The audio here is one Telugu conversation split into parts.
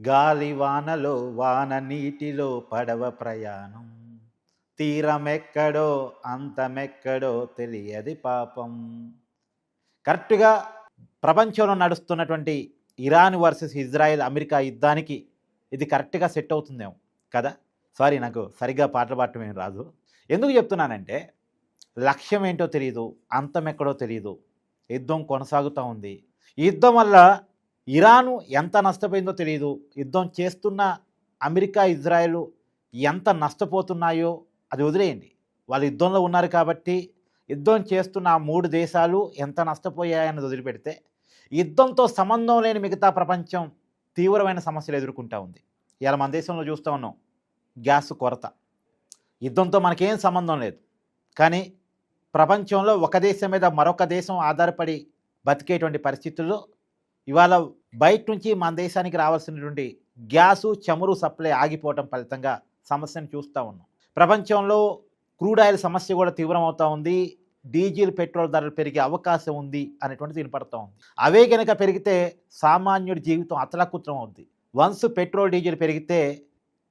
గాలివానలో వాన నీటిలో పడవ ప్రయాణం తీరమెక్కడో అంతమెక్కడో తెలియది పాపం. కరెక్ట్గా ప్రపంచంలో నడుస్తున్నటువంటి ఇరాన్ వర్సెస్ ఇజ్రాయెల్ అమెరికా యుద్ధానికి ఇది కరెక్ట్గా సెట్ అవుతుందేమో కదా. సారీ, నాకు సరిగ్గా పాటలు పాడటం ఏం రాదు. ఎందుకు చెప్తున్నానంటే లక్ష్యం ఏంటో తెలియదు, అంతం ఎక్కడో తెలియదు, యుద్ధం కొనసాగుతూ ఉంది. ఈ యుద్ధం వల్ల ఇరాను ఎంత నష్టపోయిందో తెలియదు, యుద్ధం చేస్తున్న అమెరికా ఇజ్రాయెల్ ఎంత నష్టపోతున్నాయో అది వదిలేయండి. వాళ్ళు యుద్ధంలో ఉన్నారు కాబట్టి యుద్ధం చేస్తున్న ఆ మూడు దేశాలు ఎంత నష్టపోయాయన్నది వదిలిపెడితే యుద్ధంతో సంబంధం లేని మిగతా ప్రపంచం తీవ్రమైన సమస్యలు ఎదుర్కొంటూ ఉంది. ఇలా మన దేశంలో చూస్తూ ఉన్నాం, గ్యాస్ కొరత. యుద్ధంతో మనకేం సంబంధం లేదు, కానీ ప్రపంచంలో ఒక దేశం మీద మరొక దేశం ఆధారపడి బతికేటువంటి పరిస్థితుల్లో ఇవాళ బయట నుంచి మన దేశానికి రావాల్సినటువంటి గ్యాసు చమురు సప్లై ఆగిపోవటం ఫలితంగా సమస్యను చూస్తూ ఉన్నాం. ప్రపంచంలో క్రూడ్ ఆయిల్ సమస్య కూడా తీవ్రమవుతూ ఉంది. డీజిల్ పెట్రోల్ ధరలు పెరిగే అవకాశం ఉంది అనేటువంటిది వినపడుతూ ఉంది. అవే కనుక పెరిగితే సామాన్యుడి జీవితం అతలాకుతలం అవుద్ది. వన్స్ పెట్రోల్ డీజిల్ పెరిగితే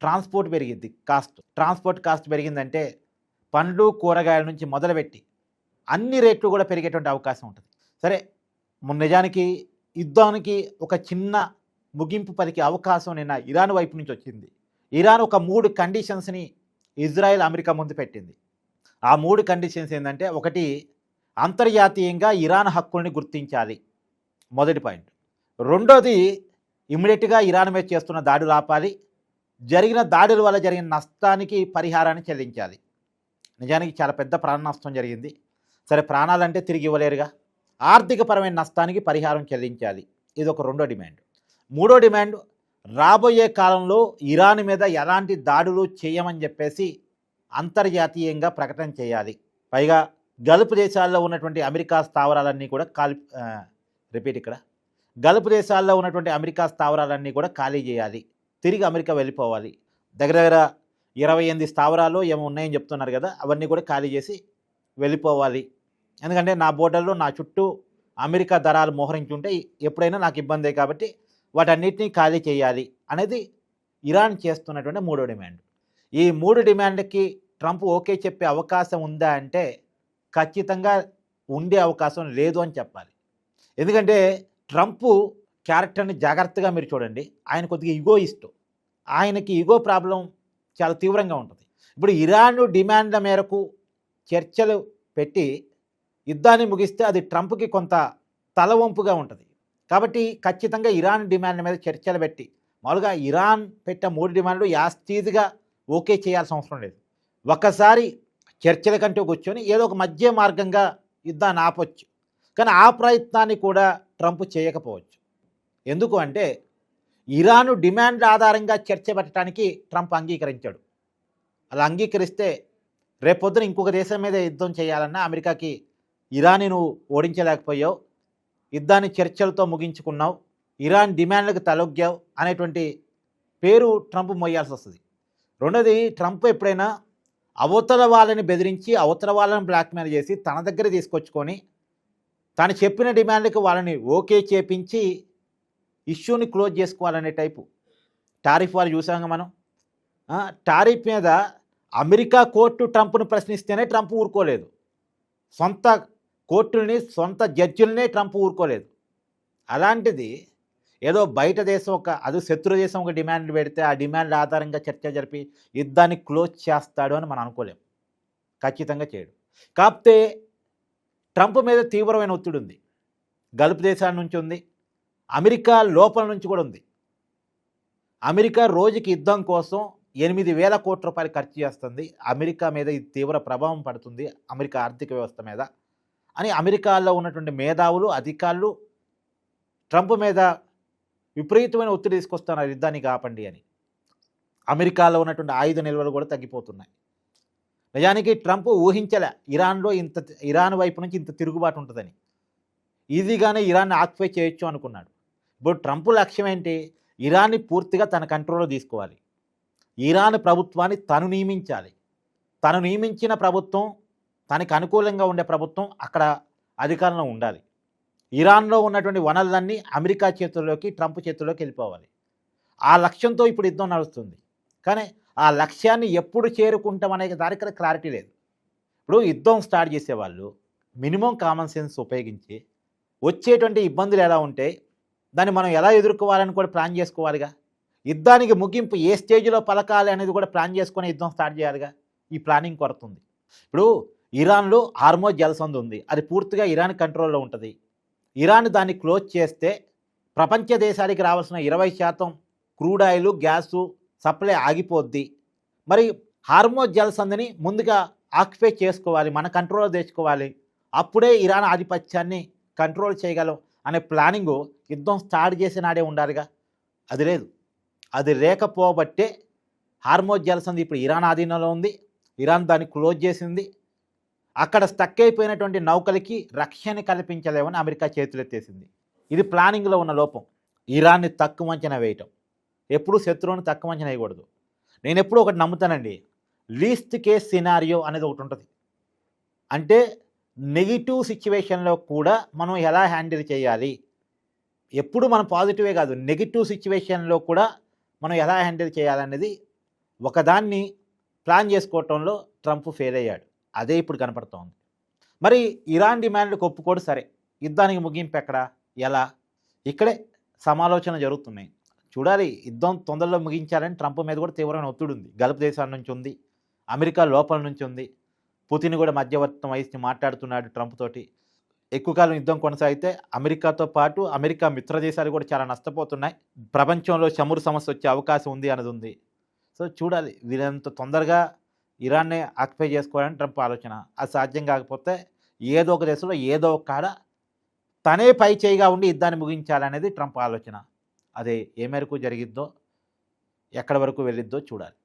ట్రాన్స్పోర్ట్ పెరిగిద్ది, ట్రాన్స్పోర్ట్ కాస్ట్ పెరిగిందంటే పండ్లు కూరగాయల నుంచి మొదలుపెట్టి అన్ని రేట్లు కూడా పెరిగేటువంటి అవకాశం ఉంటుంది. సరే, నిజానికి యుద్ధానికి ఒక చిన్న ముగింపు పలికే అవకాశం నిన్న ఇరాన్ వైపు నుంచి వచ్చింది. ఇరాన్ ఒక 3 కండిషన్స్ని ఇజ్రాయెల్ అమెరికా ముందు పెట్టింది. ఆ 3 కండిషన్స్ ఏంటంటే, ఒకటి, అంతర్జాతీయంగా ఇరాన్ హక్కుల్ని గుర్తించాలి, మొదటి పాయింట్. రెండోది, ఇమ్మీడియట్గా ఇరాన్ మీద చేస్తున్న దాడులు ఆపాలి, జరిగిన దాడుల వల్ల జరిగిన నష్టానికి పరిహారాన్ని చెల్లించాలి. నిజానికి చాలా పెద్ద ప్రాణ నష్టం జరిగింది. సరే, ప్రాణాలంటే తిరిగి ఇవ్వలేరుగా, ఆర్థికపరమైన నష్టానికి పరిహారం చెల్లించాలి. ఇది ఒక రెండో డిమాండ్. మూడో డిమాండ్, రాబోయే కాలంలో ఇరాన్ మీద ఎలాంటి దాడులు చేయమని చెప్పేసి అంతర్జాతీయంగా ప్రకటన చేయాలి. పైగా గల్ఫ్ దేశాల్లో ఉన్నటువంటి అమెరికా స్థావరాలన్నీ కూడా గల్ఫ్ దేశాల్లో ఉన్నటువంటి అమెరికా స్థావరాలన్నీ కూడా ఖాళీ చేయాలి, తిరిగి అమెరికా వెళ్ళిపోవాలి. దగ్గర దగ్గర 28 స్థావరాలు ఏమో ఉన్నాయని చెప్తున్నారు కదా, అవన్నీ కూడా ఖాళీ చేసి వెళ్ళిపోవాలి. ఎందుకంటే నా బోర్డర్లో నా చుట్టూ అమెరికా దళాలు మోహరించి ఉంటే ఎప్పుడైనా నాకు ఇబ్బందే, కాబట్టి వాటన్నిటినీ ఖాళీ చేయాలి అనేది ఇరాన్ చేస్తున్నటువంటి మూడో డిమాండ్. ఈ 3 డిమాండ్కి ట్రంప్ ఓకే చెప్పే అవకాశం ఉందా అంటే ఖచ్చితంగా ఉండే అవకాశం లేదు అని చెప్పాలి. ఎందుకంటే ట్రంప్ క్యారెక్టర్ని జాగ్రత్తగా మీరు చూడండి. ఆయన కొద్దిగా ఈగోయిస్ట్, ఆయనకి ఈగో ప్రాబ్లం చాలా తీవ్రంగా ఉంటుంది. ఇప్పుడు ఇరాన్ డిమాండ్ల మేరకు చర్చలు పెట్టి యుద్ధాన్ని ముగిస్తే అది ట్రంప్కి కొంత తలవంపుగా ఉంటుంది. కాబట్టి ఖచ్చితంగా ఇరాన్ డిమాండ్ల మీద చర్చలు పెట్టి, మామూలుగా ఇరాన్ పెట్టే 3 డిమాండ్లు యాస్టీజ్గా ఓకే చేయాల్సిన అవసరం లేదు. ఒకసారి చర్చల కంటే కూర్చొని ఏదో ఒక మధ్య మార్గంగా యుద్ధాన్ని ఆపొచ్చు. కానీ ఆ ప్రయత్నాన్ని కూడా ట్రంప్ చేయకపోవచ్చు. ఎందుకు అంటే ఇరాను డిమాండ్ల ఆధారంగా చర్చ పెట్టడానికి ట్రంప్ అంగీకరించాడు. అలా అంగీకరిస్తే రేపొద్దున ఇంకొక దేశం మీద యుద్ధం చేయాలన్నా అమెరికాకి ఇరాన్ని నువ్వు ఓడించలేకపోయావు, యుద్ధాన్ని చర్చలతో ముగించుకున్నావు, ఇరాన్ డిమాండ్లకు తలొగ్గావు అనేటువంటి పేరు ట్రంప్ మోయాల్సి వస్తుంది. రెండోది, ట్రంప్ ఎప్పుడైనా అవతల వాళ్ళని బెదిరించి అవతల వాళ్ళని బ్లాక్మెయిల్ చేసి తన దగ్గర తీసుకొచ్చుకొని తను చెప్పిన డిమాండ్లకు వాళ్ళని ఓకే చేపించి ఇష్యూని క్లోజ్ చేసుకోవాలనే టైపు. టారిఫ్ వాళ్ళు చూసాక మనం, టారిఫ్ మీద అమెరికా కోర్టు ట్రంప్ను ప్రశ్నిస్తేనే ట్రంప్ ఊరుకోలేదు, సొంత కోర్టుల్ని సొంత జడ్జిలనే ట్రంప్ ఊరుకోలేదు. అలాంటిది ఏదో బయట దేశం అది శత్రు దేశం ఒక డిమాండ్లు పెడితే ఆ డిమాండ్ల ఆధారంగా చర్చ జరిపి యుద్ధాన్ని క్లోజ్ చేస్తాడు అని మనం అనుకోలేం. ఖచ్చితంగా చేయడు. కాకపోతే ట్రంప్ మీద తీవ్రమైన ఒత్తిడి ఉంది, గల్ఫ్ దేశాల నుంచి ఉంది, అమెరికా లోపల నుంచి కూడా ఉంది. అమెరికా రోజుకి యుద్ధం కోసం 8,000 కోట్ల రూపాయలు ఖర్చు చేస్తుంది. అమెరికా మీద ఇది తీవ్ర ప్రభావం పడుతుంది, అమెరికా ఆర్థిక వ్యవస్థ మీద అని అమెరికాలో ఉన్నటువంటి మేధావులు, అధికారులు ట్రంప్ మీద విపరీతమైన ఒత్తిడి తీసుకొస్తున్నారు, యుద్ధాన్ని ఆపండి అని. అమెరికాలో ఉన్నటువంటి ఆయుధ నిల్వలు కూడా తగ్గిపోతున్నాయి. నిజానికి ట్రంప్ ఊహించలే ఇరాన్ వైపు నుంచి ఇంత తిరుగుబాటు ఉంటుందని. ఈజీగానే ఇరాన్ని ఆక్యుపై చేయొచ్చు అనుకున్నాడు. ఇప్పుడు ట్రంప్ లక్ష్యం ఏంటి? ఇరాన్ని పూర్తిగా తన కంట్రోల్లో తీసుకోవాలి, ఇరాన్ ప్రభుత్వాన్ని తను నియమించాలి, తను నియమించిన ప్రభుత్వం, తనకు అనుకూలంగా ఉండే ప్రభుత్వం అక్కడ అధికారంలో ఉండాలి. ఇరాన్లో ఉన్నటువంటి వనరులన్నీ అమెరికా చేతుల్లోకి, ట్రంప్ చేతుల్లోకి వెళ్ళిపోవాలి. ఆ లక్ష్యంతో ఇప్పుడు యుద్ధం నడుస్తుంది. కానీ ఆ లక్ష్యాన్ని ఎప్పుడు చేరుకుంటాం అనే దానికి క్లారిటీ లేదు. ఇప్పుడు యుద్ధం స్టార్ట్ చేసేవాళ్ళు మినిమం కామన్ సెన్స్ ఉపయోగించి వచ్చేటువంటి ఇబ్బందులు ఎలా ఉంటాయి, దాన్ని మనం ఎలా ఎదుర్కోవాలని కూడా ప్లాన్ చేసుకోవాలిగా. యుద్ధానికి ముగింపు ఏ స్టేజ్‌లో పలకాలి అనేది కూడా ప్లాన్ చేసుకొని యుద్ధం స్టార్ట్ చేయాలిగా. ఈ ప్లానింగ్ కొరత ఉంది. ఇప్పుడు ఇరాన్‌లో హార్మోజ్ జలసంధి ఉంది. అది పూర్తిగా ఇరాన్ కంట్రోల్‌లో ఉంటది. ఇరాన్ దాన్ని క్లోజ్ చేస్తే ప్రపంచ దేశానికి రావాల్సిన 20% క్రూడ్ ఆయిల్, గ్యాసు సప్లై ఆగిపోద్ది. మరి హార్మోజ్ జలసంధిని ముందుగా ఆక్యుపై చేసుకోవాలి, మన కంట్రోల్‌లో తెచ్చుకోవాలి. అప్పుడే ఇరాన్ ఆధిపత్యాన్ని కంట్రోల్ చేయగలం అనే ప్లానింగు యుద్ధం స్టార్ట్ చేసే నాడే ఉండాలిగా. అది లేదు. అది లేకపోబట్టే హార్మోజ్ జలసంధి ఇప్పుడు ఇరాన్ ఆధీనంలో ఉంది. ఇరాన్ దాన్ని క్లోజ్ చేసింది. అక్కడ స్టక్ అయిపోయినటువంటి నౌకలకి రక్షణ కల్పించలేమని అమెరికా చేతులెత్తేసింది. ఇది ప్లానింగ్‌లో ఉన్న లోపం. ఇరాన్‌ని తక్కువ అంచనా వేయటం. ఎప్పుడూ శత్రువుని తక్కువ అంచనా వేయకూడదు. నేనెప్పుడూ ఒకటి నమ్ముతానండి. లీస్ట్ కేస్ సినారియో అనేది ఒకటి ఉంటుంది. అంటే నెగెటివ్ సిట్యుయేషన్‌లో కూడా మనం ఎలా హ్యాండిల్ చేయాలి. ఎప్పుడు మనం పాజిటివే కాదు, నెగెటివ్ సిట్యుయేషన్‌లో కూడా మనం ఎలా హ్యాండిల్ చేయాలనేది ఒకదాన్ని ప్లాన్ చేసుకోవటంలో ట్రంప్ ఫెయిల్ అయ్యాడు. అదే ఇప్పుడు కనపడుతోంది. మరి ఇరాన్ డిమాండ్‌లకు ఒప్పుకోడు సరే. యుద్ధానికి ముగింపు ఎక్కడ? ఎలా? ఇక్కడే సమాలోచనలు జరుగుతున్నాయి. చూడాలి, యుద్ధం తొందరలో ముగించాలని ట్రంప్ మీద కూడా తీవ్రమైన ఒత్తిడి ఉంది. గల్ఫ్ దేశాల నుంచి ఉంది. అమెరికా లోపల నుంచి ఉంది. పుతిన్ కూడా మధ్యవర్తిత్వం వహించి మాట్లాడుతున్నాడు ట్రంప్ తోటి. ఎక్కువ కాలం యుద్ధం కొనసాగితే అమెరికాతో పాటు అమెరికా మిత్ర దేశాలు కూడా చాలా నష్టపోతున్నాయి. ప్రపంచంలో చమురు సమస్య వచ్చే అవకాశం ఉంది అన్నది ఉంది. సో చూడాలి, వీరంత తొందరగా ఇరాన్నే ఆక్యుపై చేసుకోవాలని ట్రంప్ ఆలోచన. అది సాధ్యం కాకపోతే ఏదో ఒక దేశంలో ఏదో ఒక కాడ తనే పై చేయిగా ఉండి యుద్ధాన్ని ముగించాలనేది ట్రంప్ ఆలోచన. అదే ఏ మేరకు జరిగిద్దో, ఎక్కడి వరకు వెళ్ళిద్దో చూడాలి.